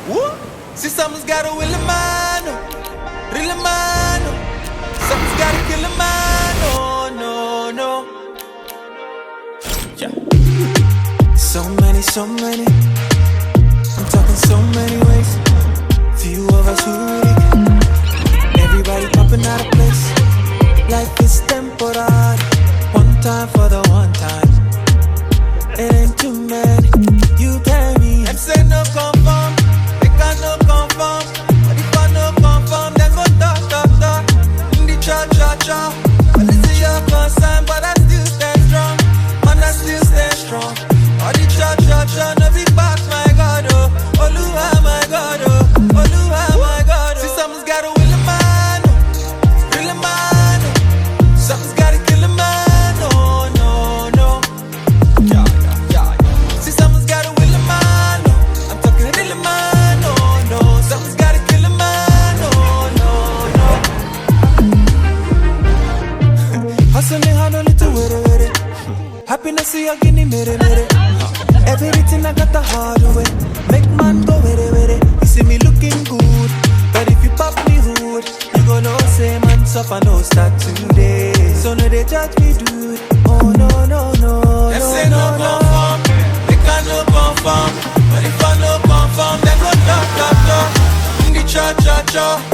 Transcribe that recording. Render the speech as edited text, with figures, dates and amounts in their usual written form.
Woo! See, someone's gotta will a man, real a man. Someone's gotta kill a man, oh no, no. Yeah. So many. I'm talking so many ways. Few of us who really get. Everybody popping out of place. Life is temporary. One time for the one time. It ain't too many. You tell me. Them say no conform. They can no conform. But if I no conform, then go talk. In the cha. Well, this is your concern, but I still stand strong. Man, I still stand strong. All the cha, no big back, my God, oh. Oluwa, my God, oh. Oluwa, my God, oh. See, someone's gotta will a man, oh. Real a man, oh. Someone's gotta kill a man, oh, no. Yeah. See, someone's gotta will a man, oh. I'm talking real a man, oh, no. Someone's gotta kill a man, oh, no. Hustling hard, only to wait it. Happiness, see, you're getting mere. Everything I got the hard way. Make man go with it. You see me looking good, but if you pop me hood, you gonna say man suffer no start today. So no they judge me dude. Oh no. Them say no conform. They can no conform. But if I no conform, then go talk. In the cha.